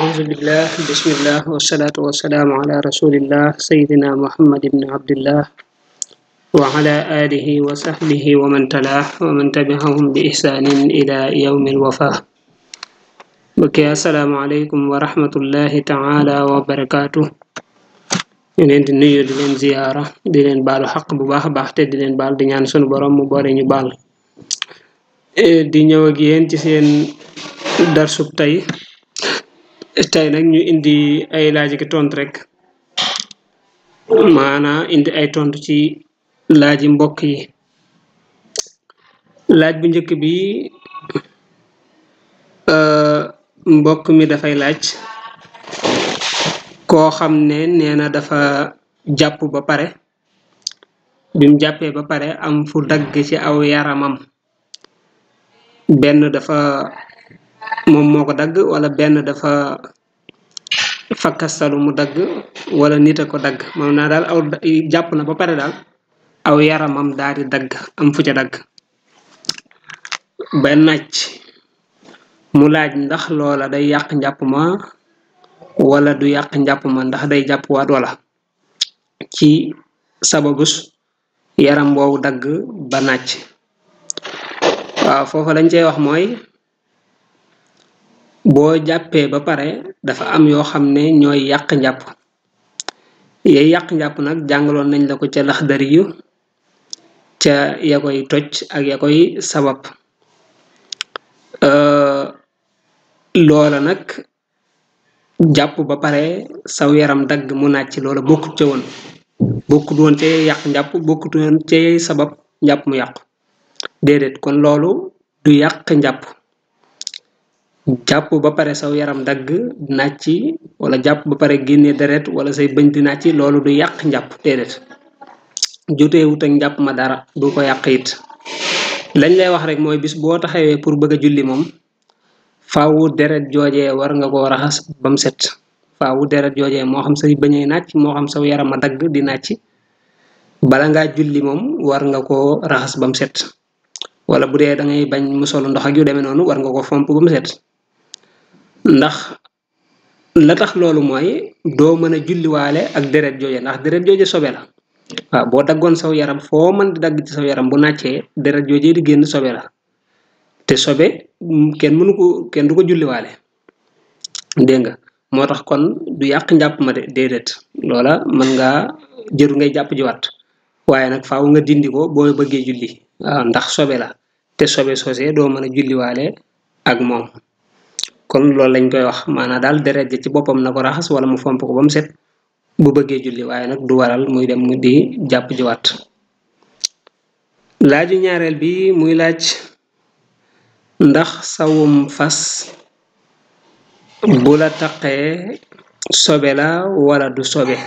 أعوذ بالله بسم الله والصلاة والسلام على رسول الله سيدنا محمد بن عبد الله وعلى آله وصحبه ومن تلاه ومن تبعهم بإحسان إلى يوم الوفاة. بكي السلام عليكم ورحمة الله تعالى وبركاته. ñu leen di nuyu di leen ziyaara di leen baalu xaq bu baax a baax te di leen baal di ñaan sunu borom mu boole ñu baal di ñëw ak yéen ci seen darsub tey nag ñu indi ay laaj ki tontu rek maanaa indi ay tontu ci laaji mbokk yi. laaj bu njëkk bi mbokk mi dafay laaj koo xam ne nee na dafa jàpp ba pare bim jàppee ba pare am fu dagg ci aw yaramam benn dafa moom moo ko dagg wala benn dafa fakkastalu mu dagg wala nit a ko dagg moom naa daal aw jàpp na ba pare daal aw yaramam daal di dagg am fu ca dagg ba nàcc mu laaj ndax loola day yàq njàpp ma wala du yàq njàpp ma ndax day jàpp waat wala ci sababus yaram boobu dagg ba nàcc. waaw foofa lañ cey wax mooy boo jàppee ba pare dafa am yoo xam ne ñooy yàq njàpp yay yàq njàpp nag jàngaloon nañ la ko ca Laxdari yu ca ya koy toj ak ya koy sabab loola nag jàpp ba pare saw yaram dagg mu nàcc loola bokkut ca woon bokkut woon ca yàq njàpp bokkut woon ca sabab njàpp mu yàqu déedéet kon loolu du yàq njàpp. jàpp ba pare saw yaram dagg nàcc wala jàpp ba pare génne deret wala say bëñ di nàcc loolu du yàq njàpp déedéet joteewut ak njàpp ma dara du ko yàq it. lañ lay wax rek mooy bis boo taxawee pour bëgg a julli moom faawu deret joojee war nga koo raxas ba mu set faawu deret joojee moo xam say bëñay nàcc moo xam saw yaram a dagg di nàcc bala ngaa julli moom war nga koo raxas ba mu set wala bu dee da ngay bañ mu solu ndox ak yu demee noonu war nga ko fomp ba mu set ndax la tax loolu mooy doo mën a julliwaale ak deret jooje ndax deret jooje sobe la. waaw boo daggoon saw yaram foo mën di dagg ci saw yaram bu nàccee deret jooje di génn sobe la te sobe kenn du ko julliwaale dégg nga moo tax kon du yàq njàpp ma de déedéet loola mën ngaa jëru ngay jàpp jiwaat waaye nag faaw nga dindi ko boo bëggee julli waaw ndax sobe la te sobe soosee doo mën a julliwaale ak moom kon loolu lañ koy wax maanaam daal deret ja ci boppam na ko raxas wala mu fomp ko ba mu set bu bëggee julli waaye nag du waral muy dem mu di jàpp jiwaat. laaju ñaareel bi muy laaj ndax sawum fas bu la taqee sobe la wala du sobe.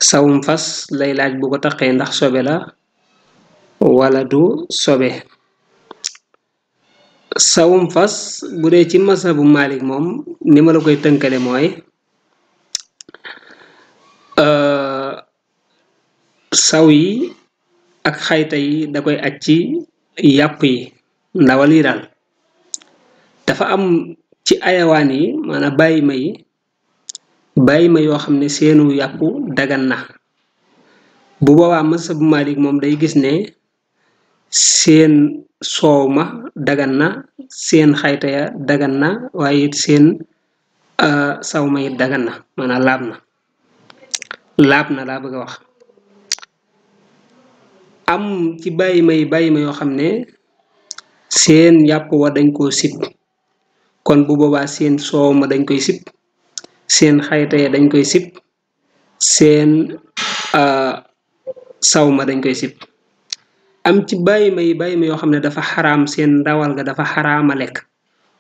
sawum fas lay laaj bu ko taqee ndax sobe la wala du sobe. sawum fas bu dee ci masabu Malik moom ni ma la koy tënkale mooy saw yi ak xayta yi da koy aj ci yàpp yi ndawal yi daal dafa am ci ayawaan yi maanaam bàyyi ma yoo xam ne seenu yàpp dagan na bu boobaa masabu Malik moom day gis ne seen soow ma dagan na seen xayta ya dagan na waaye it seen saw ma it dagan na maanaam laab na laa bëgg a wax. am ci bàyyi ma yoo xam ne seen yàpp wa dañ koo sib kon bu boobaa seen soow ma dañ koy sib seen xayta ya dañ koy sib seen saw ma dañ koy sib. am ci bàyyi ma yoo xam ne dafa xaraam seen ndawal ga dafa xaraama lekk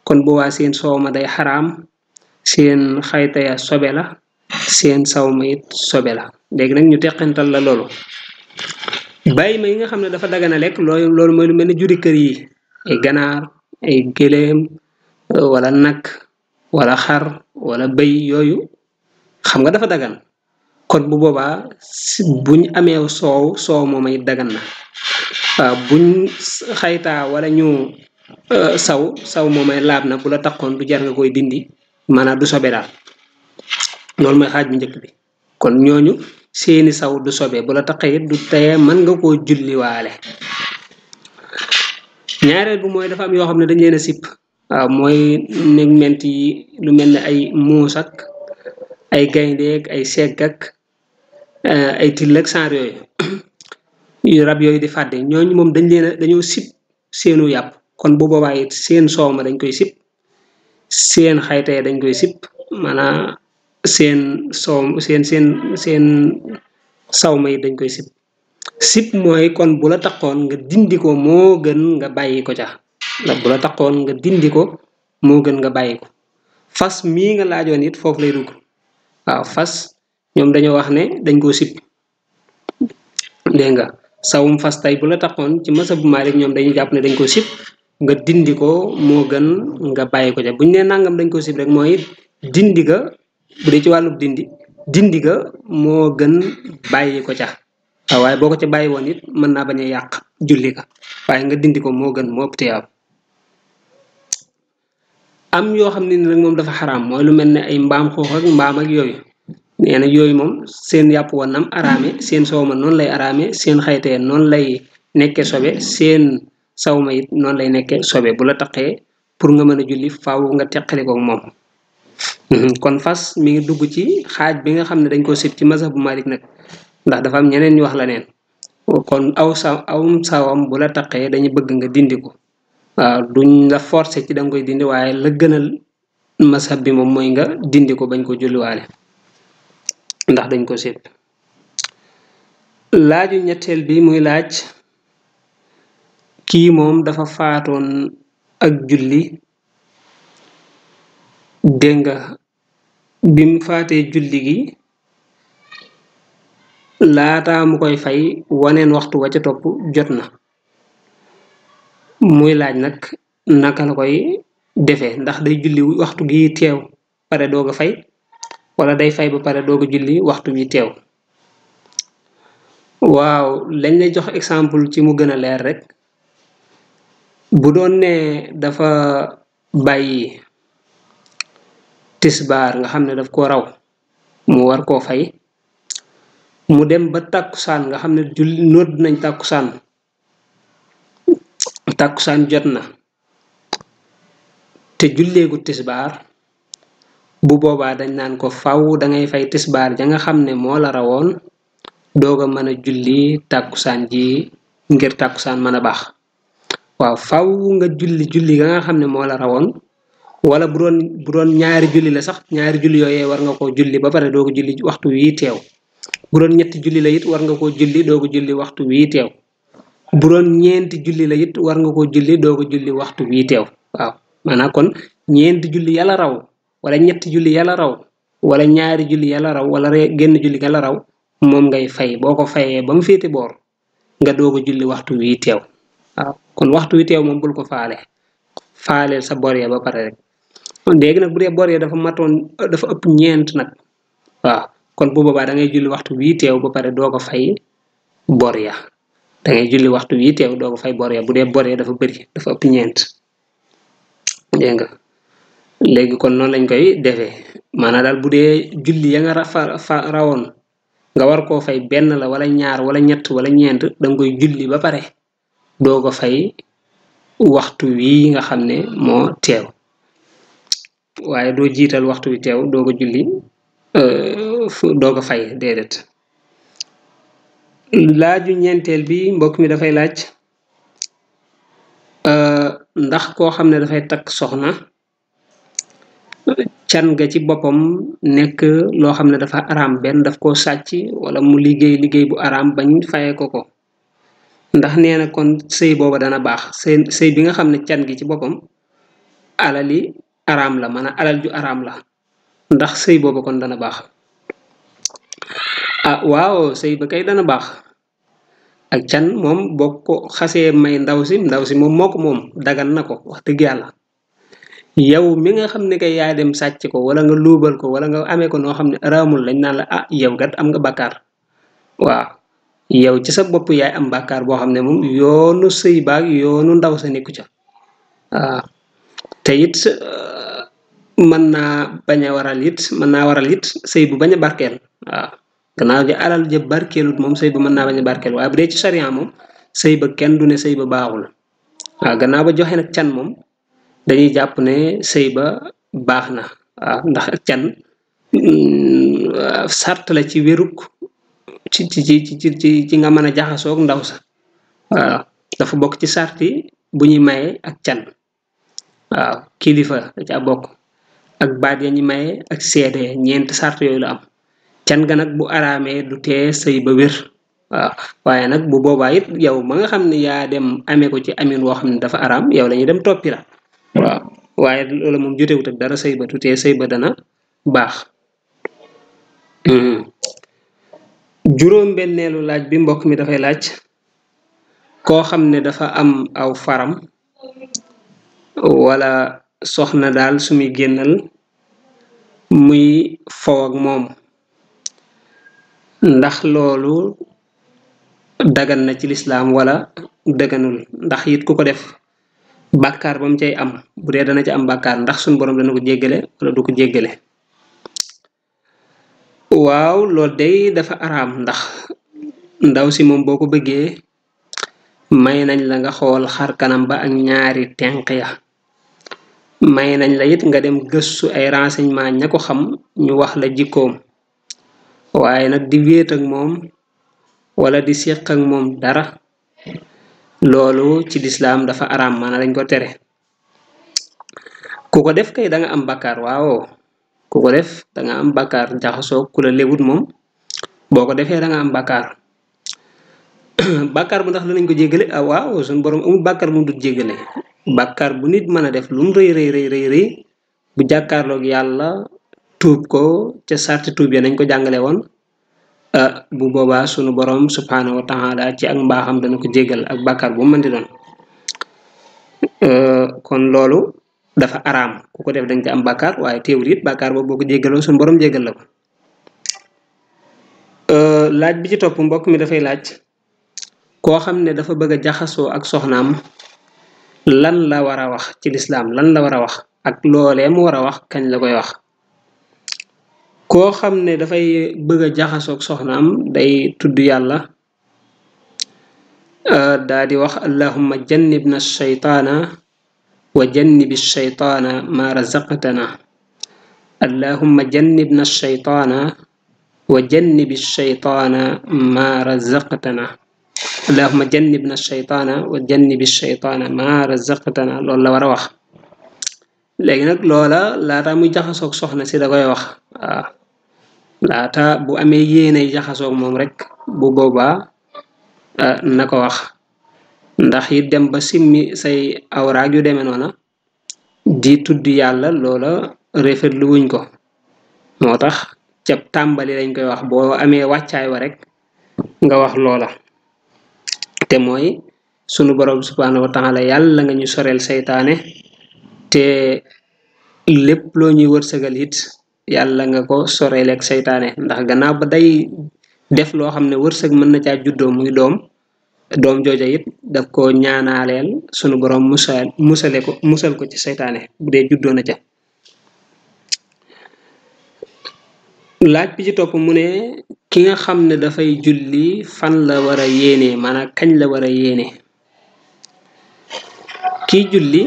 kon boobaa seen soow ma day xaraam seen xayta ya sobe la seen saw ma it sobe la. léegi nag ñu teqantal la loolu bàyyi ma yi nga xam ne dafa dagana lekk loolu mooy lu mel ni juri kër yi ay ganaar ay gëléem wala nag wala xar wala bëy yooyu xam nga dafa dagan kon bu boobaa buñ amee soow moom it dagan na buñ xaytaa wala ñu saw moomay laab na bu la taxoon du jar nga koy dindi maanaam du sobe daal loolu mooy xaaj bu njëkk bi kon ñooñu seeni saw du sobe bu la taqee du teye mën nga koo julliwaale ñaareel bu mooy dafa am yoo xam ne dañ leen a sipp waaw mooy ment yi lu mel ne ay muus ak ay gayndeek ay segg ak ay till ak saar yooyu rab yooyu di fàdde ñooñu moom dañoo sip seenu yàpp kon bu boobaa it seen soow ma dañ koy sip seen xaytee dañ koy sip maanaam seen soow seen saw ma it dañ koy sip mooy kon bu la taxoon nga dindi ko moo gën nga bàyyi ko ca ndax bu la taxoon nga dindi ko moo gën nga bàyyi ko fas mii nga laajoon it foofu lay dugg waaw fas ñoom dañoo wax ne dañ koo sip dégg nga sawum fas tey bu la taxoon ci masabu Maalik ñoom dañuy jàpp ne dañ ko sip nga dindi ko moo gën nga bàyyi ko ca buñ nee nangam dañ ko sip rek mooy dindi ga bu dee ci wàllub dindi ga moo gën bàyyi ko ca waaw waaye boo ko ca bàyyi woon it mën naa bañ a yàq julli ka waaye nga dindi ko moo gën moo ëpp tiyaab am yoo xam ne ni nag moom dafa xaraam mooy lu mel ne ay mbaam xuux ak mbaam ak yooyu nee na yooyu moom seen yàpp woon nam araame seen soow ma noonu lay araame seen xaytee noonu lay nekke sobe seen saw ma it noonu lay nekke sobe bu la taqee pour nga mën a julli faaw nga teqali ko moom kon fas mi ngi dugg ci xaaj bi nga xam ne dañ ko sib ci mazhab bu Malik nag ndax dafa am ñeneen ñu wax la neen kon awum sawam bu la taqee dañu bëgg nga dindi ko waaw duñ la forcer ci danga koy dindi waaye la gënal mazhab bi moom mooy nga dindi ko bañ ko julliwaale ndax dañ ko sib laaju ñetteel bi muy laaj kii moom dafa faatoon ak julli dégg nga bi mu faatee julli gi laataa mu koy fay waneen waxtu wa ca topp jot na muy laaj nag naka la koy defee ndax day julli waxtu gi teew pare doog a fay wala day fay ba pare doog a julli waxtu bi teew waaw lañ lay jox exemple ci mu gën a leer rek bu doon ne dafa bàyyi tisbaar nga xam ne daf ko raw mu war koo fay mu dem ba tàkkusaan nga xam ne julli nodd nañ tàkkusaan jot na te julleegu tisbaar bu boobaa dañ naan ko faw dangay fay tisbaar ja nga xam ne moo la rawoon doog a mën a julli tàkkusaan ji ngir tàkkusaan mën a baax waaw faw nga julli ga nga xam ne moo la rawoon wala bu doon ñaari julli la sax ñaari julli yooyee war nga koo julli ba pare doog a julli waxtu wii teew bu doon ñetti julli la it war nga koo julli doog a julli waxtu wii teew bu doon ñeenti julli la it war nga koo julli doog a julli waxtu wii teew waaw maanaam kon ñeenti julli yàlla raw wala ñetti julli yàlla raw wala ñaari julli yàlla raw wala genn julli yàlla raw moom ngay fay boo ko fayee ba mu féete boor nga doog a julli waxtu wii teew waaw kon waxtu wi teew moom bul ko faaleel sa bor ya ba pare rek léegi nag bu dee bor ya dafa ëpp ñeent nag waaw kon bu boobaa da ngay julli waxtu wii teew ba pare doog a fay bor ya da ngay julli waxtu wii teew doog a fay bor ya bu dee bor ya dafa bëri dafa ëpp ñeent dégg nga léegi kon noonu lañ koy defee maanaam daal bu dee julli ya nga rawoon nga war koo fay benn la wala ñaar wala ñett wala ñeent danga koy julli ba pare doog a fay waxtu wii nga xam ne moo teew waaye doo jiital waxtu wi teew doog a julli doog a fay déedéet laaju ñeenteel bi mbokk mi dafay laaj ndax koo xam ne dafay takk soxna can ga ci boppam nekk loo xam ne dafa araam benn daf koo sàcc wala mu liggéey bu araam bañ faye ko ndax nee na kon sëy booba dana baax sëy bi nga xam ne can gi ci boppam alali araam la maanaam alal ju araam la ndax sëy booba kon dana baax waaw sëy ba kay dana baax ak can moom boo ko xasee may ndaw si moom moo ko moom dagan na ko wax dëgg yàlla yow mi nga xam ne kay yaa dem sàcc ko wala nga luubal ko wala nga amee ko noo xam ne araamul lañ naan la yow kat am nga bàkkaar waaw yow ci sa bopp yaay am bàkkaar boo xam ne moom yoonu sëy baag yoonu ndaw sa nekku ca waaw te it mën naa bañ a waral it mën naa waral it sëy bu bañ a barkeel waaw gannaaw ji alal ja barkeelut moom sëy ba mën naa bañ a barkeel waaye bu dee ci sariya moom sëy ba kenn du ne sëy ba baaxul waaw gannaaw ba joxe nag can moom dañuy jàpp ne sëy ba baax na waaw ndax can sart la ci wéruk ci nga mën a jaxasoog ndaw sa waaw dafa bokk ci sarti bu ñuy maye ak can waaw kilifa da ca bokk ak baat ya ñi maye ak seede ñeenti sart yooyu la am can ga nag bu araamee du tee sëy ba wér waaw waaye nag bu boobaa it yow ma nga xam ne yaa dem amee ko ci amin woo xam ne dafa araam yow la ñuy dem toppi la waaw waaye loolu moom jotewut ak dara sëy ba du tee sëy ba dana baax juróom benneelu laaj bi mbokk mi dafay laaj koo xam ne dafa am aw faram wala soxna daal su muy génnal muy fow ak moom ndax loolu dagan na ci lislaam wala daganul ndax it ku ko def bàkkaar ba mu cay am bu dee dana ci am bàkkaar ndax suñu borom dana ko jéggale wala du ko jéggale waaw loolu day dafa araam ndax ndaw si moom boo ko bëggee may nañ la nga xool xar kanam ba ak ñaari tenq ya may nañ la it nga dem gëstu ay renseignement ña ko xam ñu wax la jikkoom waaye nag di wéet ak moom wala di séq ak moom dara loolu ci lislaam dafa araam maanaam dañ ko tere ku ko def kay da nga am bàkkaar waaw ku ko def da nga am bàkkaar jaxasoo ku la léwut moom boo ko defee da nga am bàkkaar bàkkaar bu ndax danañ ko jéggale ah waaw suñu borom amul bàkkaar bu mu dut jéggale bàkkaar bu nit mën a def lu mu rëy rëy bu jàkkaarloog yàlla tuub ko ca sarti tuub ya nañ ko jàngale woon bu boobaa sunu borom subhanahu wa taala ci ak mbaaxam dana ko jéggal ak bàkkaar bu mën di doon kon loolu dafa araam ku ko def dañ ci am bàkkaar waaye teewul it bàkkaar boobu boo ko jéggaloo sunu borom jéggal la ko laaj bi ci topp mbokk mi dafay laaj koo xam ne dafa bëgg a jaxasoo ak soxnaam lan la war a wax ci lislaam lan la war a wax ak loolee mu war a wax kañ la koy wax koo xam ne dafay bëgg a jaxasoo ak soxnaam day tudd yàlla daa di wax allahumma jannibna shaytaana wa jannibi shaytaana ma razaqtana allahumma jannibna shaytaana wa jannibi shaytaana ma razaqtana allahumma jannibna shaytaana wa jannibi shaytaana ma razaqtana loolu la war a wax léegi nag loola laata muy jaxasoog soxna si da koy wax waaw laata bu amee yéenay jaxasoog moom rek bu boobaa na ko wax ndax it dem ba simmi say awraag yu demee noona di tudd yàlla loola rafetlu wuñ ko moo tax ca tàmbali lañ koy wax boo amee wàccaay wa rek nga wax loola te mooy sunu borom subhanahu wa taala yàlla nga ñu soreel seytaane te lépp loo ñuy wërsëgal it yàlla nga ko soreeleeg seytaane ndax gannaaw ba day def loo xam ne wërsëg mën na caa juddoo muy doom jooja it daf ko ñaanaaleel sunu borom musal ko ci seytaane bu dee juddoo na ca laaj bi ci topp mu ne ki nga xam ne dafay julli fan la war a yéene maanaam kañ la war a yéene kii julli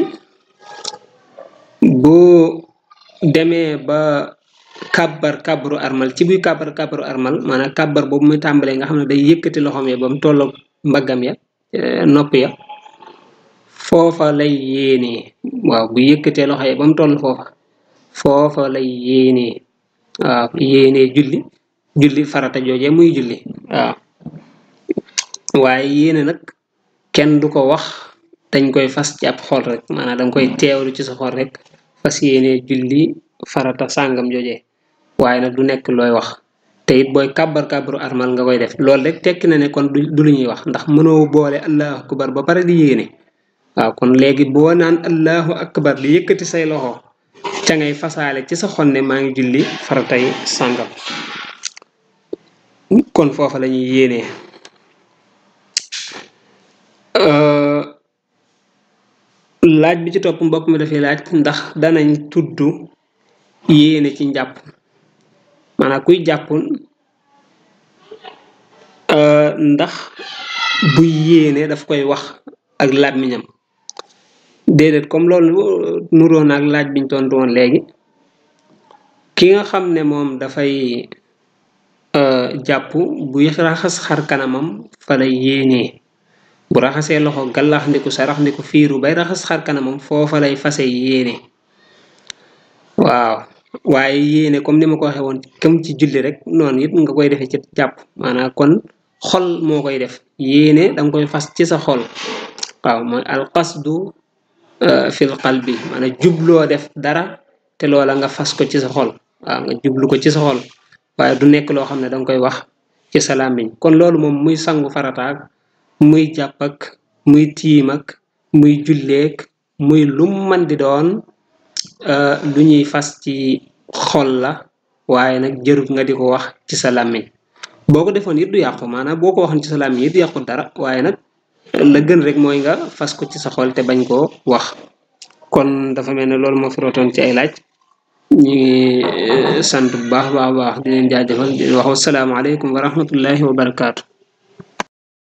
boo demee ba kàbbaru armal ci buy kàbbaru armal maanaam kàbbar boobu muy tàmbalee nga xam ne day yëkkati loxoom ya ba mu tolloog mbaggam ya nopp ya foofa lay yéenee waaw bu yëkkatee loxo ya ba mu toll foofa lay yéenee waaw yéenee julli farata jooje muy julli waaw waaye yéene nag kenn du ko wax dañ koy fas ci ab xol rek maanaam danga koy teewlu ci sa xol rek fas yéenee julli farata sàngam jooje waaye nag du nekk looy wax te it booy kàbbaru armal nga koy def loolu rek tekki na ne kon du lu ñuy wax ndax mënoo boole allahu akbar ba pare di yéene waaw kon léegi boo naan allahu akbar di yëkkati say loxo ca ngay fasaale ci sa xol ne maa ngi julli faratay sàngam kon foofa la ñuy yéenee laaj bi ci topp mbokk mi dafay laaj ndax danañ tudd yéene ci njàpp maanaam kuy jàpp ndax buy yéene daf koy wax ak làmmiñam déedéet comme loolu nuroon ak laaj biñ tontu woon léegi ki nga xam ne moom dafay jàpp buy raxas xar kanamam fa lay yéenee bu raxasee loxo gallax ndiku sarax ndiku fiiru bay raxas xar kanamam foofa lay fase yéene waaw waaye yéene comme ni ma ko waxee woon comme ci julli rek noonu it nga koy defee ci jàpp maanaam kon xol moo koy def yéene danga koy fas ci sa xol waaw mooy alqasdu fil qalbi maanaam jubloo def dara te loola nga fas ko ci sa xol waaw nga jublu ko ci sa xol waaye du nekk loo xam ne danga koy wax ci sa làmmiñ kon loolu moom muy sangu farataak muy jàpp ak muy tiim ak muy julleek muy lum man di doon lu ñuy fas ci xol la waaye nag jërut nga di ko wax ci sa làmmiñ boo ko defoon it du yàqu maanaam boo ko waxoon ci sa làmmiñ it du yàqu dara waaye nag la gën rek mooy nga fas ko ci sa xol te bañ koo wax kon dafa mel ne loolu moo fi rootoon ci ay laaj ñu ngi sant bu baax di leen jaajëfal di wax wasalaamaaleykum wa rahmatullahi wa barakaatu.